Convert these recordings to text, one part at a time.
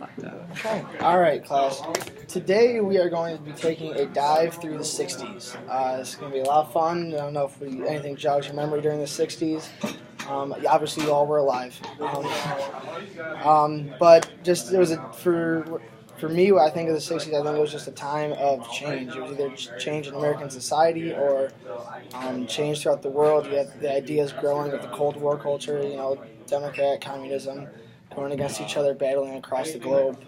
Okay. All right, class. Today we are going to be taking a dive through the 60s. It's going to be a lot of fun. I don't know if anything jogs your memory during the 60s. Obviously, you all were alive. But just it was for me, when I think of the 60s, I think it was just a time of change. It was either change in American society or change throughout the world. You had the ideas growing of the Cold War culture, Democrat, communism, going against each other, battling across the globe.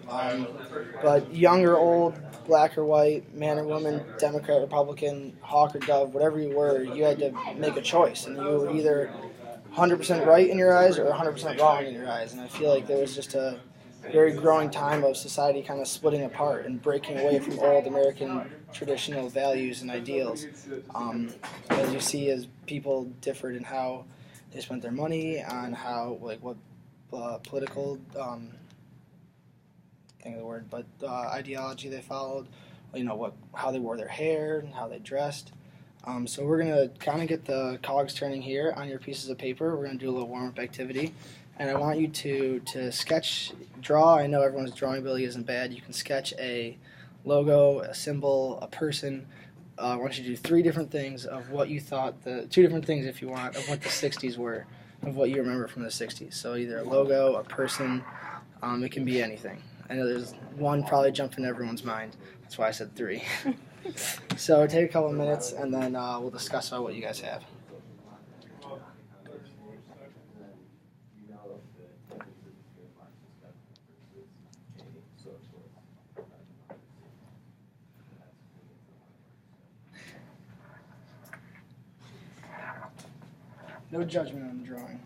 But young or old, black or white, man or woman, Democrat, Republican, hawk or dove, whatever you were, you had to make a choice. And you were either 100% right in your eyes or 100% wrong in your eyes. And I feel like there was just a very growing time of society kind of splitting apart and breaking away from old American traditional values and ideals. As you see, as people differed in how they spent their money, on how, what political, think of the word, but ideology they followed, how they wore their hair and how they dressed. So we're going to kind of get the cogs turning here on your pieces of paper. We're going to do a little warm-up activity. And I want you to draw. I know everyone's drawing ability isn't bad. You can sketch a logo, a symbol, a person. I want you to do three different things of what you thought, two different things if you want, of what the 60s were, of what you remember from the 60s. So either a logo, a person, it can be anything. I know there's one probably jumped in everyone's mind. That's why I said three. So take a couple of minutes, and then we'll discuss what you guys have. No judgment on the drawing.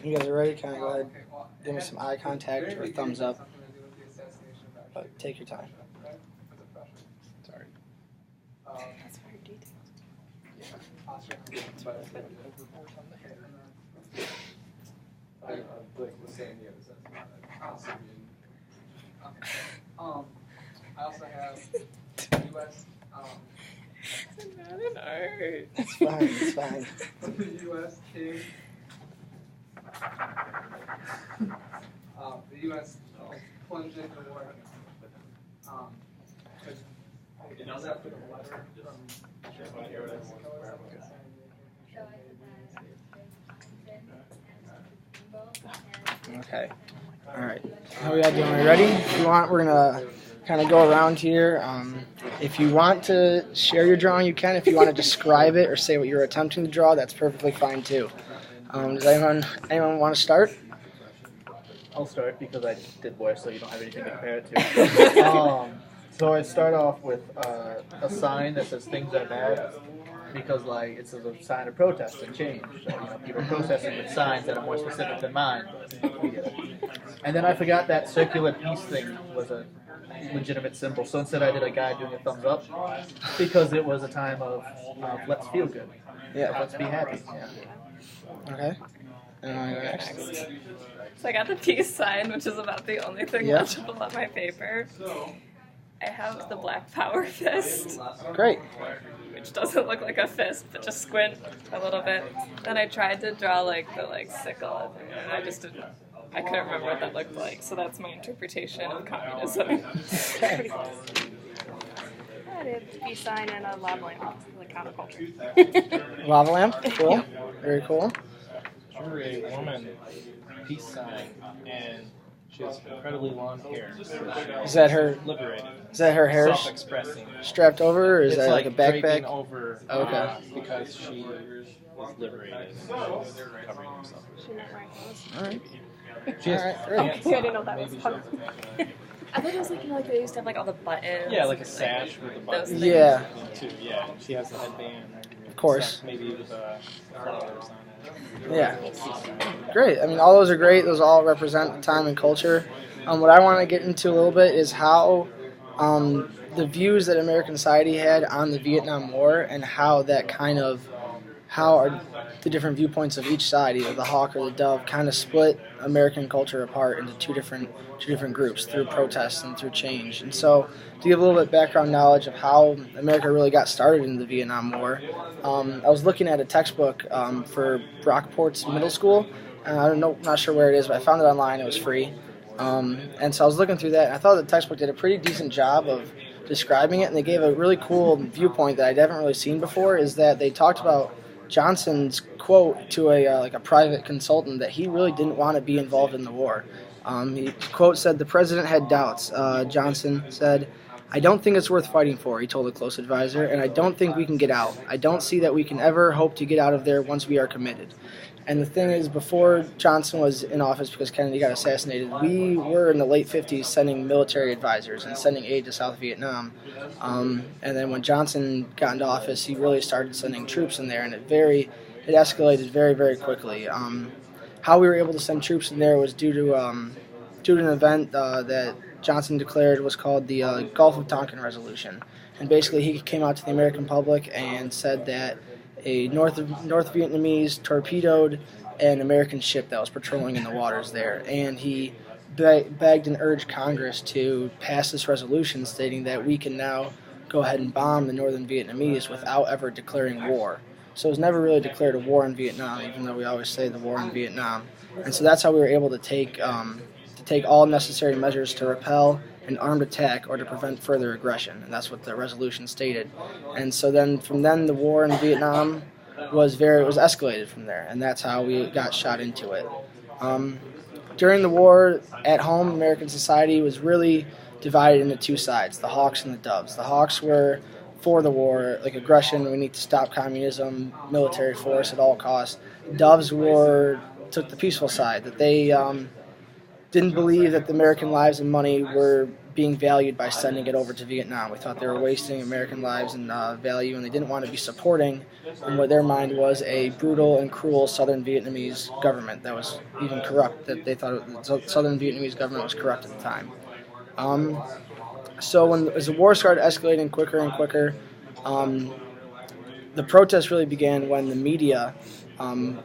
You guys are ready? Can I go ahead? Give me some eye contact or a thumbs up. But take your time. Sorry. That's very detailed. I also have U.S. It's not an art. It's fine. It's fine. The U.S. king. The U.S. plunged into war. It does have to be a letter from Okay. All right. How we all doing? Are we ready? If you want, we're gonna kind of go around here. If you want to share your drawing, you can. If you want to describe it or say what you're attempting to draw, that's perfectly fine too. Does anyone want to start? I'll start because I did voice, so you don't have anything to compare it to. So I start off with a sign that says things are bad because it's a sign of protest and change. So, people are protesting with signs that are more specific than mine. And then I forgot that circular peace thing was a legitimate symbol. So instead I did a guy doing a thumbs up because it was a time of let's feel good. Yeah. Let's be happy. Yeah. Okay. Next. So I got the peace sign, which is about the only thing legible on my paper. I have the Black Power fist. Great. Which doesn't look like a fist, but just squint a little bit. Then I tried to draw the sickle, and I couldn't remember what that looked like. So that's my interpretation of communism. Okay. I did a peace sign and a lava lamp, the counterculture. Lava lamp. Cool. Very cool. Drew a woman peace sign, and she has incredibly long hair. Is that her? Liberated. Is that her hair Self-expressing. strapped over, or is It's that like a draping backpack? over. Okay. Because she was liberated. She's covering herself. She not wearing clothes. All right. She has pants Okay, I on. didn't know that Maybe was she part has I thought it was like they used to have all the buttons. Yeah, like a sash with a those button. things. Yeah. Too. Yeah, she has the headband. Of course. Maybe with flowers on it. Yeah. Great. I mean, all those are great. Those all represent time and culture. What I want to get into a little bit is how the views that American society had on the Vietnam War and how that how are the different viewpoints of each side, either the hawk or the dove, kind of split American culture apart into two different groups through protests and through change. And so, to give a little bit of background knowledge of how America really got started in the Vietnam War, I was looking at a textbook for Brockport's middle school. I'm not sure where it is, but I found it online. It was free. And so I was looking through that, and I thought the textbook did a pretty decent job of describing it, and they gave a really cool viewpoint that I haven't really seen before, is that they talked about Johnson's quote to a private consultant that he really didn't want to be involved in the war. He quote said, "The president had doubts." Johnson said, "I don't think it's worth fighting for," he told a close advisor, "and I don't think we can get out. I don't see that we can ever hope to get out of there once we are committed." And the thing is, before Johnson was in office, because Kennedy got assassinated, we were in the late 50s sending military advisors and sending aid to South Vietnam. And then when Johnson got into office, he really started sending troops in there, and it escalated very, very quickly. How we were able to send troops in there was due to an event that Johnson declared was called the Gulf of Tonkin Resolution. And basically, he came out to the American public and said that a North Vietnamese torpedoed an American ship that was patrolling in the waters there, and he begged and urged Congress to pass this resolution stating that we can now go ahead and bomb the Northern Vietnamese without ever declaring war. So it was never really declared a war in Vietnam, even though we always say the war in Vietnam. And so that's how we were able to take all necessary measures to repel an armed attack or to prevent further aggression, and that's what the resolution stated. And so then, from then, the war in Vietnam was escalated from there, and that's how we got shot into it. During the war, at home, American society was really divided into two sides: the hawks and the doves. The hawks were for the war, like aggression. We need to stop communism, military force at all costs. Doves took the peaceful side, that they didn't believe that the American lives and money were being valued by sending it over to Vietnam. We thought they were wasting American lives and value, and they didn't want to be supporting, in what their mind was, a brutal and cruel Southern Vietnamese government that was even corrupt, that they thought the Southern Vietnamese government was corrupt at the time. So as the war started escalating quicker and quicker, the protests really began when the media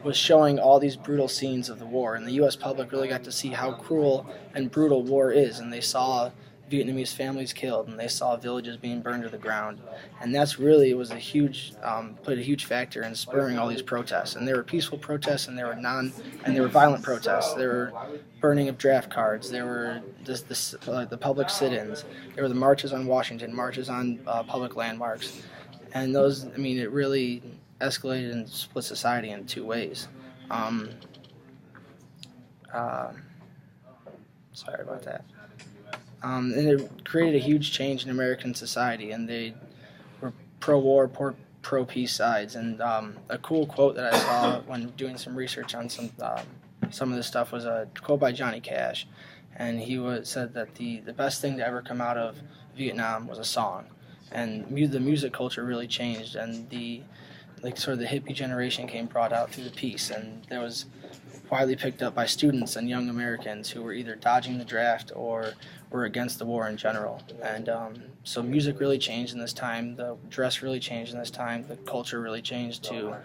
was showing all these brutal scenes of the war, and the U.S. public really got to see how cruel and brutal war is, and they saw Vietnamese families killed, and they saw villages being burned to the ground, and that's really played a huge factor in spurring all these protests. And there were peaceful protests, and there were violent protests. There were burning of draft cards. There were the public sit-ins. There were the marches on Washington, marches on public landmarks, and those. I mean, it really escalated and split society in two ways. Sorry about that. And it created a huge change in American society, and they were pro-war, pro-peace sides. And a cool quote that I saw when doing some research on some of this stuff was a quote by Johnny Cash, and he said that the best thing to ever come out of Vietnam was a song, and the music culture really changed, and the hippie generation brought out through the peace, and that was widely picked up by students and young Americans who were either dodging the draft or were against the war in general. And so music really changed in this time, the dress really changed in this time, the culture really changed to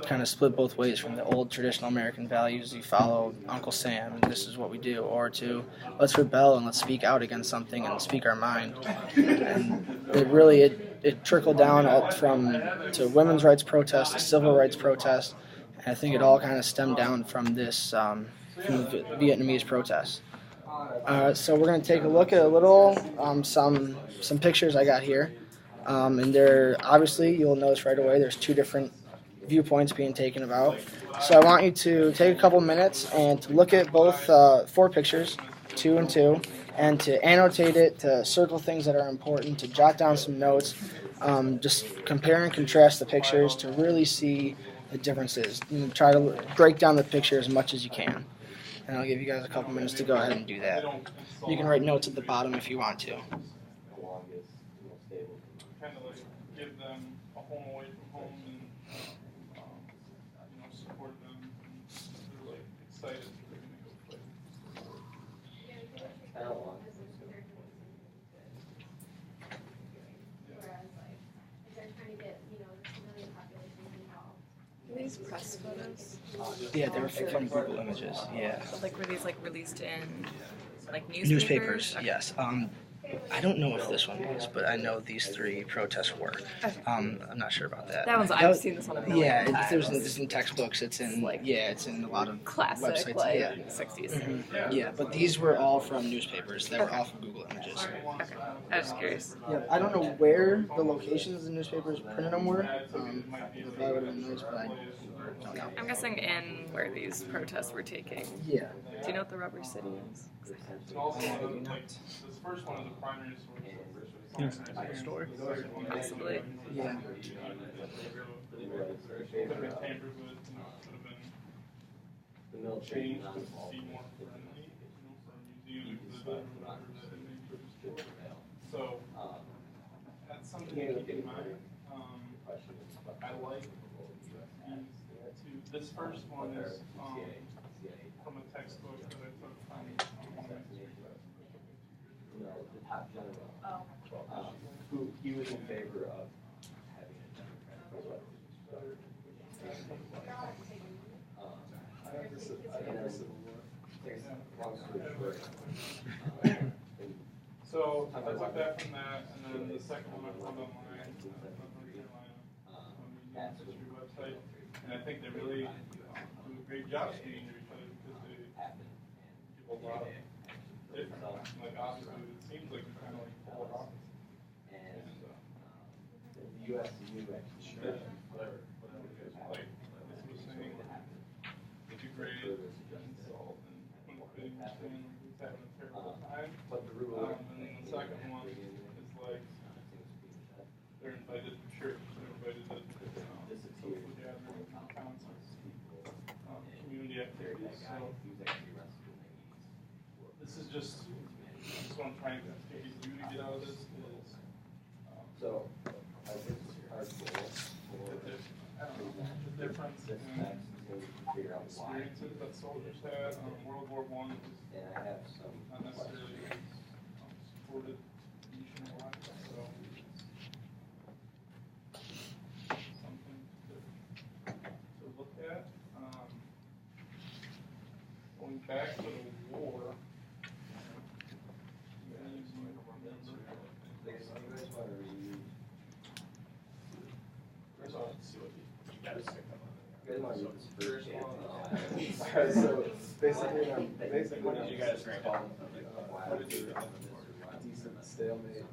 kind of split both ways, from the old traditional American values, you follow Uncle Sam and this is what we do, or to let's rebel and let's speak out against something and speak our mind. And it trickled down to women's rights protests, to civil rights protests, and I think it all kind of stemmed down from this from the Vietnamese protests. So we're going to take a look at some pictures I got here, and there obviously you'll notice right away there's two different viewpoints being taken about. So I want you to take a couple minutes and to look at both 4 pictures, 2 and 2, and to annotate it, to circle things that are important, to jot down some notes, just compare and contrast the pictures to really see the differences. And try to break down the picture as much as you can. And I'll give you guys a couple minutes to go ahead and do that. You can write notes at the bottom if you want to. Kind of like give them a home away from home and support them. And they're like excited that they're gonna go play. these press photos? Yeah, they were from Google Images. Yeah. But, like, were these like released in like Newspapers, Okay. yes. I don't know if this one was, but I know these 3 protests were. Okay. I'm not sure about that. That one's I've seen this one a million Yeah, times. it's in textbooks. It's in Like, it's in a lot of classic websites. like Yeah. 60s. Yeah, but these were all from newspapers. They were all from Google Images. Okay. I was just curious. Yeah, I don't know where the locations the newspapers printed them were. That would have been nice, but I don't know. I'm guessing in where these protests were taking. Yeah. Do you know what the rubber city is? It's also like this first one is a primary source. Story. Possibly. Yeah. Could have been tampered with, could have been changed to be more friendly, for a museum exhibit or whatever that it may be. So that's something to keep in mind. I like these 2. This first one is from a textbook that I took from He was in favor of having a Democrat. So I took that from that, and then the second one I found online from North Carolina, on the History website, and I think they really do a great job speaking to each other because they give a lot of different, like opposite. It seems like it's kind of like polar opposites. The U.S. knew actually. Like this was saying, degrade, insult, and couldn't understand who's having a terrible time. But the rule. And then the second one is like they're invited to church, they're invited to social gatherings, concerts, community activities. So this is just what I'm trying to get you to get out of this is. So I think our goal for The difference in figure out why. experiences that soldiers had. World War I was And I have some not necessarily supported nationwide, so something to look at. Going back to the war. Alright, so basically, what did you guys rank on? Decent stalemate.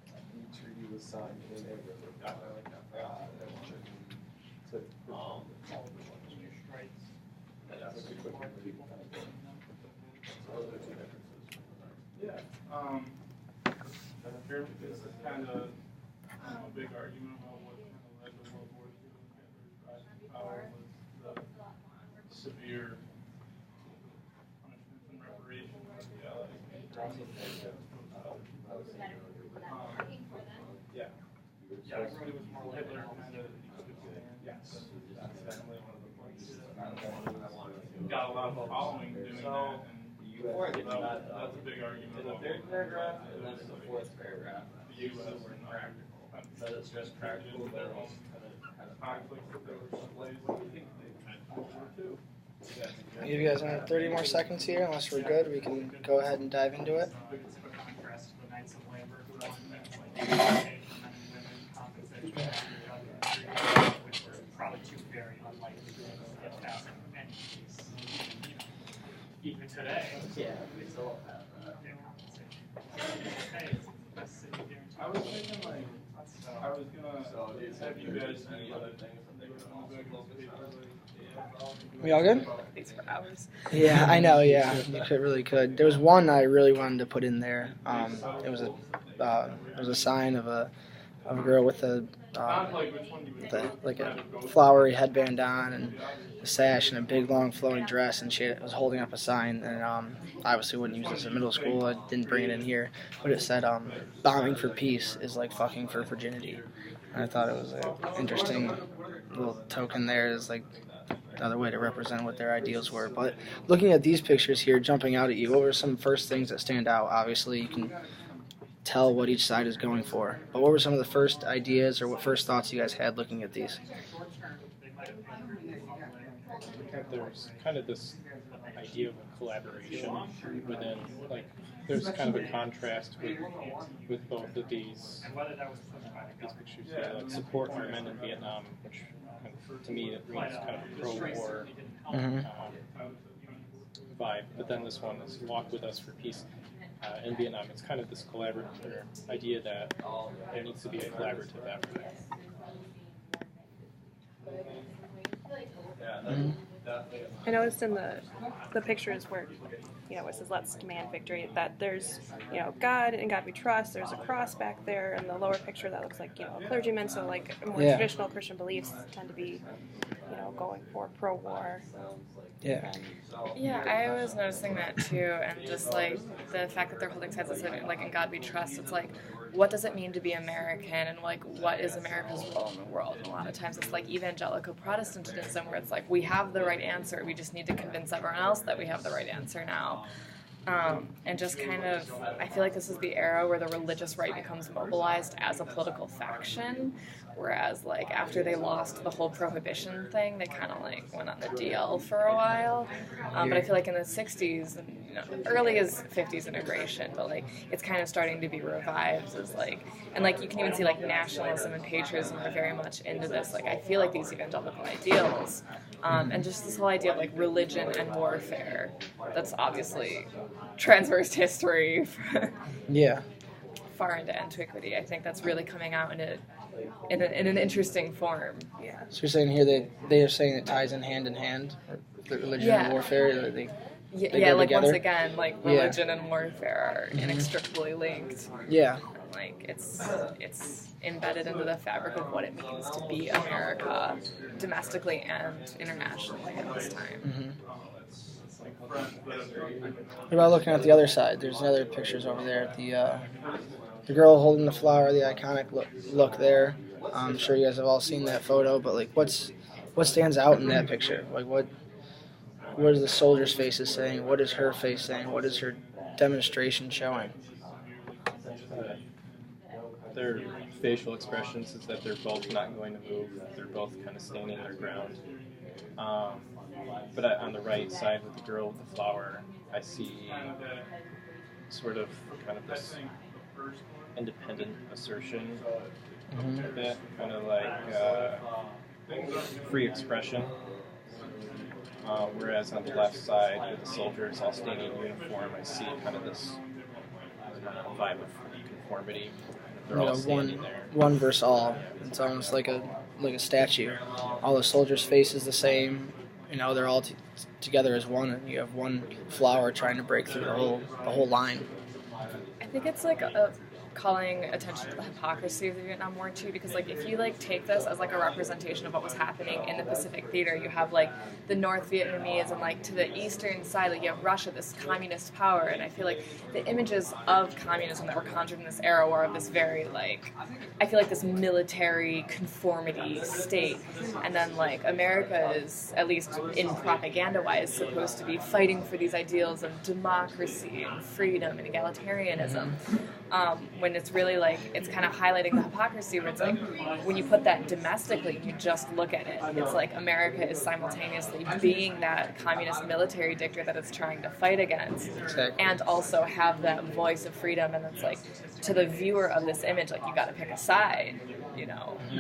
The treaty was signed in April. Yeah. This is kind of a big argument about what kind of led to World War II and rising power was the severe punishments and reparations that the Allies made for yeah, everybody was more Hitler kind of. Yes, that's definitely one of the points. Got a lot of following doing that. That's a big argument. In the third paragraph, and then in the fourth paragraph, The U.S. and practical. but it's just practical, Their their own conflicts that they were displayed. What do you think they had World War II? I'll give you guys another 30 more seconds here. Unless we're good, we can go ahead and dive into it. It's a contrast to the Knights of Labor, who won that's like education for men and women, compensation, which were probably 2 very unlikely things to get passed in any case. Even today, they still have compensation. Hey, it's the best city here in I was thinking like, I was gonna have you guys do like, We all good? These for hours. Yeah, I know. Yeah, you really could. There was one I really wanted to put in there. It was a sign of a girl with like a flowery headband on and a sash and a big long flowing dress, and she was holding up a sign. And obviously wouldn't use this in middle school. I didn't bring it in here, but it said bombing for peace is like fucking for virginity. And I thought it was an interesting little token there. Is like another way to represent what their ideals were. But looking at these pictures here jumping out at you, what were some first things that stand out? Obviously you can tell what each side is going for, but what were some of the first ideas or what first thoughts you guys had looking at these? I think there's kind of this idea of a collaboration within, like, there's kind of a contrast with both of these pictures here, like support our men in Vietnam, which kind of, to me, it reads kind of a pro-war vibe. But then this one is walk with us for peace. In Vietnam, it's kind of this collaborative idea that there needs to be a collaborative effort. I noticed in the pictures where, it says "Let's demand victory," that there's, God and God we trust. There's a cross back there in the lower picture that looks like, a clergyman. So like more traditional Christian beliefs tend to be, going for pro-war. Yeah. Yeah, I was noticing that too, and just like the fact that they're holding signs that say like "In God We Trust." It's like, what does it mean to be American, and like what is America's role in the world? And a lot of times it's like evangelical Protestantism, where it's like we have the right answer, we just need to convince everyone else that we have the right answer now. And just kind of, I feel like this is the era where the religious right becomes mobilized as a political faction, whereas like after they lost the whole prohibition thing, they kind of like went on the DL for a while. But I feel like in the 60s and early as 50s integration, but like it's kind of starting to be revived as like, and like you can even see like nationalism and patriotism are very much into this. Like I feel like these evangelical ideals, and just this whole idea of like religion and warfare, that's obviously transversed history far into antiquity. I think that's really coming out in an interesting form. Yeah. So you're saying here they are saying it ties in hand, the religion and warfare. They go like together. Once again, like religion and warfare are inextricably linked. Yeah. And, like it's embedded into the fabric of what it means to be America, domestically and internationally at this time. What about looking at the other side? There's other pictures over there. The girl holding the flower, the iconic look there. I'm sure you guys have all seen that photo, but like, what stands out in that picture? Like, what are the soldiers' faces saying? What is her face saying? What is her demonstration showing? Their facial expressions is that they're both not going to move. They're both kind of standing their ground. But on the right side with the girl with the flower, I see sort of kind of this independent assertion of that, kind of like free expression. Whereas on the left side with the soldiers all standing in uniform, I see kind of this vibe of conformity. They're all standing there. One versus all. It's almost like a statue. All the soldiers' faces the same. They're all together as one, and you have one flower trying to break through the whole line. I think it's like calling attention to the hypocrisy of the Vietnam War too, because like if you like take this as like a representation of what was happening in the Pacific Theater, you have like the North Vietnamese, and like to the eastern side, like you have Russia, this communist power, and I feel like the images of communism that were conjured in this era were of this very like, I feel like this military conformity state, and then like America is, at least in propaganda wise, supposed to be fighting for these ideals of democracy and freedom and egalitarianism. When it's really like, it's kind of highlighting the hypocrisy where it's like, when you put that domestically, you just look at it, it's like America is simultaneously being that communist military dictator that it's trying to fight against, and also have that voice of freedom, and it's like, to the viewer of this image, like you gotta pick a side,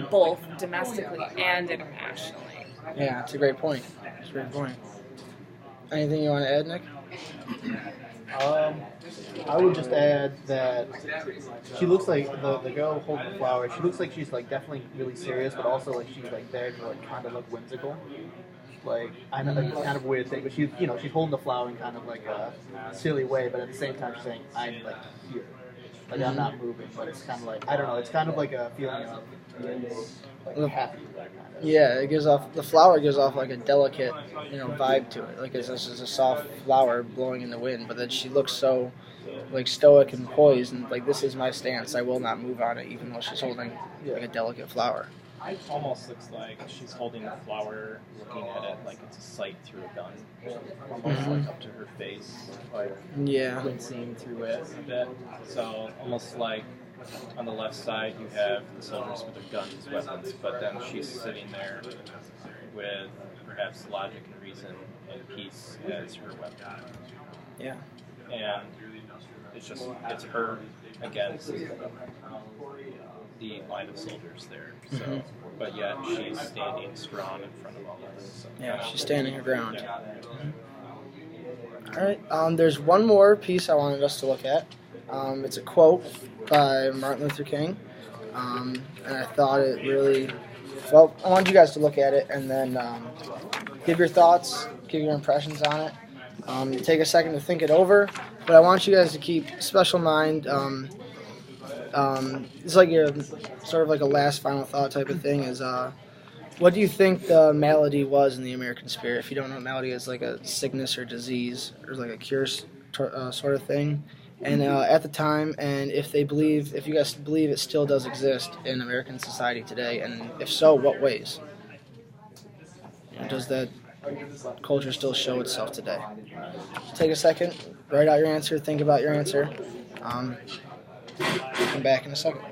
both domestically and internationally. Yeah, it's a great point. Anything you want to add, Nick? I would just add that she looks like the girl holding the flower. She looks like she's like definitely really serious, but also like she's like there to like kind of look whimsical. Like I know it's kind of a weird thing, but she's she's holding the flower in kind of like a silly way, but at the same time she's saying I'm like here, like I'm not moving. But it's kind of like, I don't know. It's kind of like a feeling of like happy. Yeah, the flower gives off like a delicate, vibe to it. Like it's just a soft flower blowing in the wind, but then she looks so like stoic and poised, and like, this is my stance. I will not move on it, even though she's holding like a delicate flower. It almost looks like she's holding the flower, looking at it like it's a sight through a gun, almost like up to her face, like seeing through it a bit. So almost like on the left side you have the soldiers with their guns, weapons, but then she's sitting there with perhaps logic and reason and peace as her weapon. Yeah. And it's her against the line of soldiers there. So, but yet she's standing strong in front of all of this. So, Yeah, she's standing her ground. Yeah. All right. There's one more piece I wanted us to look at. It's a quote by Martin Luther King, and I thought it really. Well, I want you guys to look at it and then give your thoughts, give your impressions on it. Take a second to think it over, but I want you guys to keep special mind. It's like your sort of like a last final thought type of thing. Is what do you think the malady was in the American spirit? If you don't know what malady is, like a sickness or disease or like a cure sort of thing. And at the time, and if you guys believe it still does exist in American society today, and if so, what ways? Does that culture still show itself today? Take a second, write out your answer, think about your answer. Come back in a second.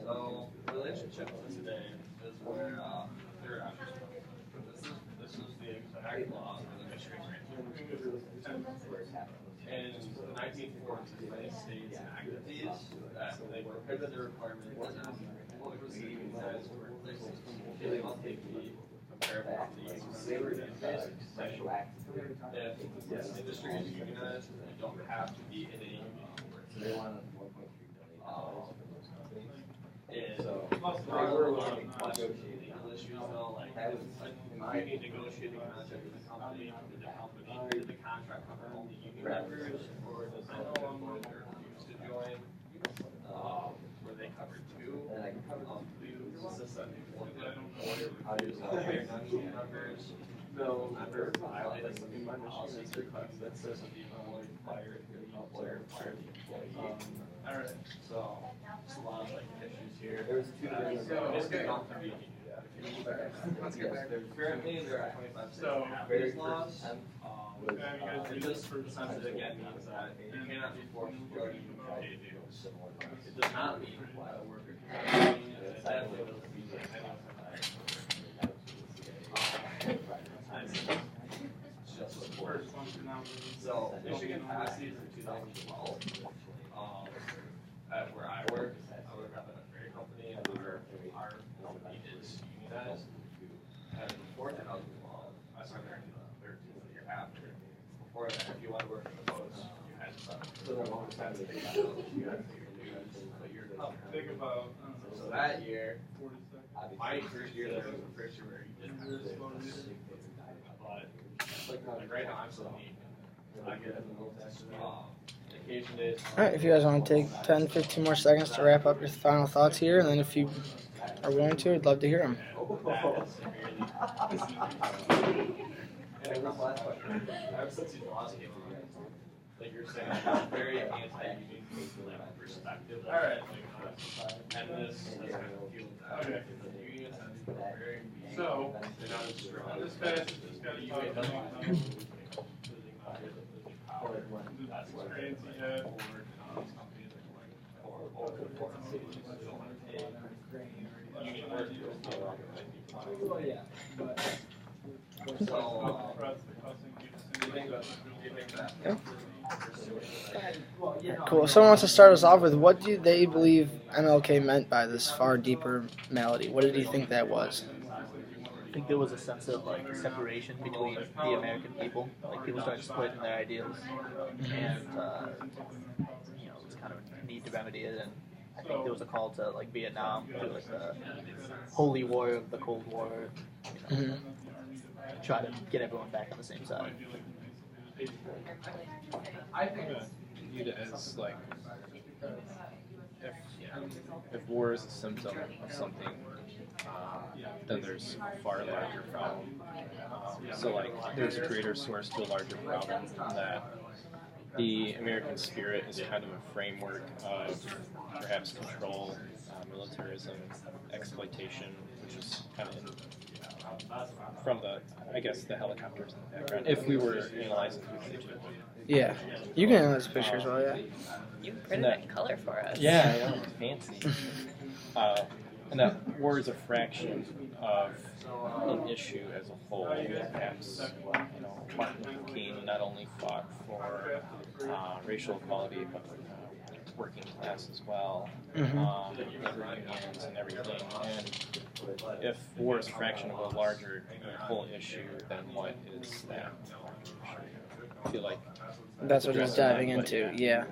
So, relationship today is where this is the exact law for the Michigan in the 1940s, the United States enacted these that they prohibited the requirement of they must take the comparable to the slavery and basic sexual if this industry is unionized, they don't have to be in a union. So they want negotiating issues though, like you need negotiating contract with the company, did the contract cover only union members, or does it employer refuse to join? Were they covered too? The system employer refused to hire non-union members. No member violated some policies or cuts that says that the employer fired the employee. Alright, so just a lot of like issues here. There's two basically not to be currently there are 25 states that have these laws. And this essentially again means that you cannot be forced to join a union. It does not mean that a worker can join a union. It definitely doesn't mean that anyone So Michigan passed these in 2012. At where I work at a ferry company, and our company is unionized. And before 2012, I started in the 13th year after. Before that, if you want to work in the boats, you had to sign. So then all of a sudden, they got you had to but you're Think about. So that year, my first year there was the first year where you didn't have to do this. But like right now, I'm still neat. I get vacation days. Alright, if you guys want to take 10-15 more seconds to wrap up your final thoughts here, and then if you are willing to, I'd love to hear them. Ever since these laws came on, like you're saying, it's very anti-union perspective. Alright. And this has kind of fueled that. Okay. The unions have become very weak. So, they're not as strong. this passage is going to talk about That's what experience he had. union work. Cool. If someone wants to start us off with, what do they believe MLK meant by this far deeper malady? What did he think that was? I think there was a sense of like separation between the American people. Like people started splitting their ideas, and it was kind of a need to remedy it. And I think there was a call to like Vietnam, to like the holy war of the Cold War. Mm-hmm. try to get everyone back on the same side. I view it as like if war is a symptom of something, then there's a far larger problem. So like there's a greater source to a larger problem that the American spirit is kind of a framework of perhaps control, militarism, exploitation, which is kind of from the, I guess, the helicopters in the background. If we were analyzing footage. Yeah. You can analyze the picture as well, yeah. You printed it in color for us. Yeah, I know, fancy. And that war is a fraction of an issue as a whole. Perhaps, Martin Luther King not only fought for racial equality, but working class as well, labor unions and everything. And if war is a fraction of a larger whole issue, then what is that? I feel like that's what he's diving into. Yeah.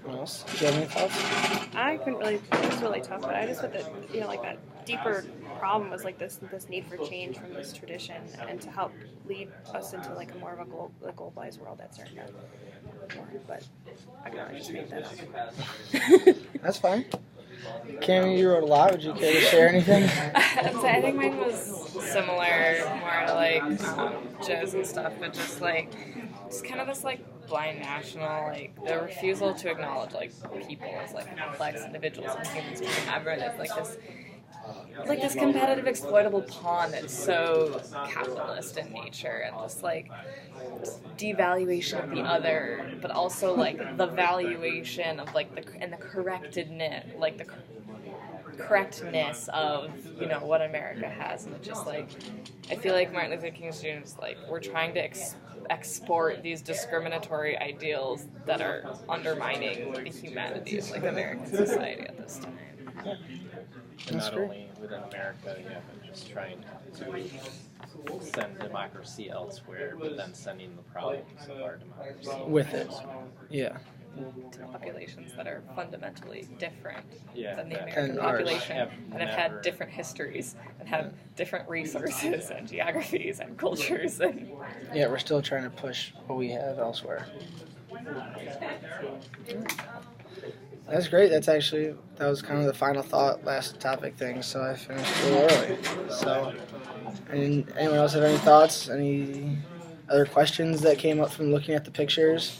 What else? Do you have any thoughts? I couldn't really. It was really tough, but I just thought that like that deeper problem was like this need for change from this tradition, and to help lead us into like a more of a globalized world that's starting to more. But I can only just make that up. That's fine. Cammy, you wrote a lot. Would you care to share anything? So I think mine was similar, more to like Joe's and stuff, but just kind of this like blind national, like the refusal to acknowledge like people as like complex individuals and humans being everyone is like this competitive exploitable pawn that's so capitalist in nature, and just like devaluation of the other, but also like the valuation of like the correctness of what America has. And it's just like I feel like Martin Luther King Jr. is like we're trying to export these discriminatory ideals that are undermining the humanity of like American society at this time. And not only within America, but just trying to send democracy elsewhere, but then sending the problems of our democracy with it. Yeah. To populations that are fundamentally different than the And American population, and have had different histories, and have different resources and geographies and cultures. And yeah, we're still trying to push what we have elsewhere. That's great. That was kind of the final thought, last topic thing, so I finished a little early. So, anyone else have any thoughts? Any other questions that came up from looking at the pictures?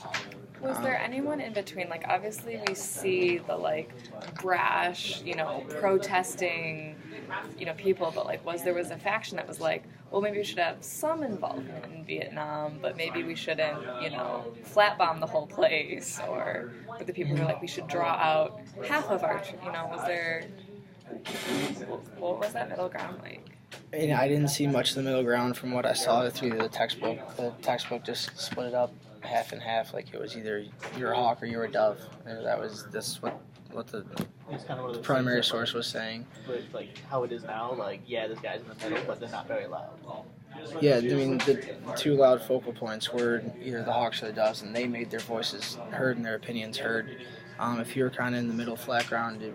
Was there anyone in between? Like, obviously we see the, like, brash, protesting, people, but, like, was a faction that was like, well, maybe we should have some involvement in Vietnam, but maybe we shouldn't, flat bomb the whole place, or were the people who were like, we should draw out half of our, what was that middle ground like? I didn't see much of the middle ground from what I saw through the textbook. The textbook just split it up half and half, like it was either you're a hawk or you're a dove. And what the primary source was saying. But like how it is now, like this guy's in the middle, but they're not very loud. Yeah, I mean the two loud focal points were either the hawks or the doves, and they made their voices heard and their opinions heard. If you were kind of in the middle flat ground, you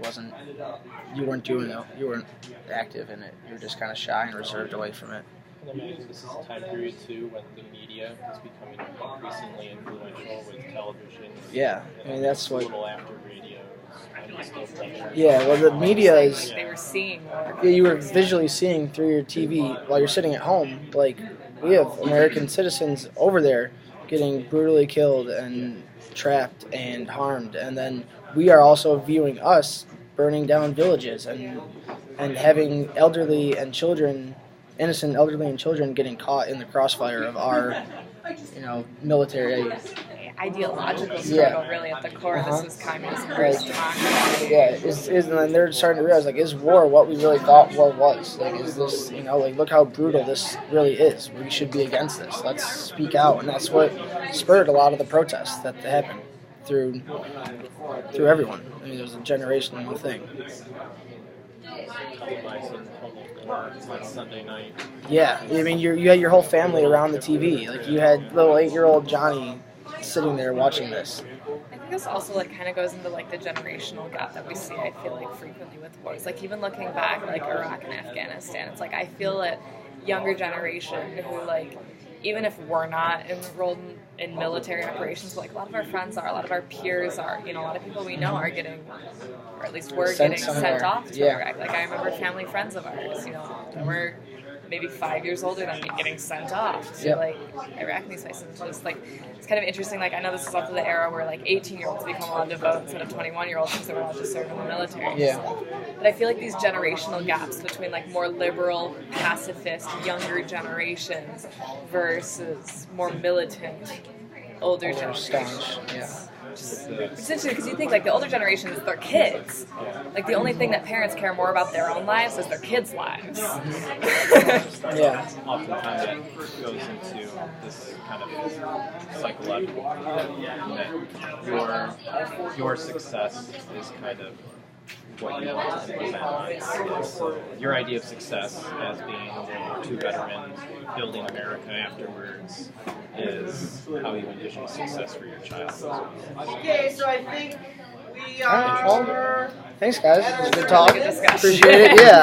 weren't active in it. You were just kind of shy and reserved away from it. And I mean, this is a time period too when the media is becoming increasingly influential with television. Yeah, I mean that's what. Little after radio. Yeah, well, the media is. They were seeing more. Yeah, you were visually seeing through your TV while you're sitting at home. Like, we have American citizens over there getting brutally killed and trapped and harmed, and then we are also viewing us burning down villages and having innocent elderly and children getting caught in the crossfire of our, military. Ideological struggle, really, at the core. This is communism versus democracy. Yeah, and then they're starting to realize, like, is war what we really thought war was? Like, is this, look how brutal this really is. We should be against this. Let's speak out. And that's what spurred a lot of the protests that happened through everyone. I mean, it was a generational thing. On Sunday night. Yeah, I mean, you had your whole family around the TV. Like, you had little 8-year-old Johnny sitting there watching this. I think this also kind of goes into the generational gap that we see, I feel like, frequently with wars. Like, even looking back, Iraq and Afghanistan, it's I feel that younger generation who, like, even if we're not enrolled in military operations, like a lot of our friends are, a lot of our peers are, you know, a lot of people we know are getting, or at least we're getting sent off to Iraq. Like, I remember family friends of ours, you know, that were maybe 5 years older than me getting sent off to like Iraq in these places. It's just like, it's kind of interesting. Like, I know this is also the era where like 18-year-olds become allowed to vote instead of 21-year-olds because they were allowed to serve in the military. Yeah. So, but I feel like these generational gaps between like more liberal, pacifist, younger generations versus more militant, older generations. Staunch, yeah. It's interesting because you think like the older generations, they're kids. Like the only thing that parents care more about their own lives is their kids' lives. Yeah. Oftentimes it goes into this kind of psychological that your success is kind of what you want to implement. So your idea of success as being a World War II veteran, building America afterwards, is how you envision success for your child. Okay, so I think we All right, well, thanks guys. It was a good talk. Good discussion. Appreciate it. Yeah.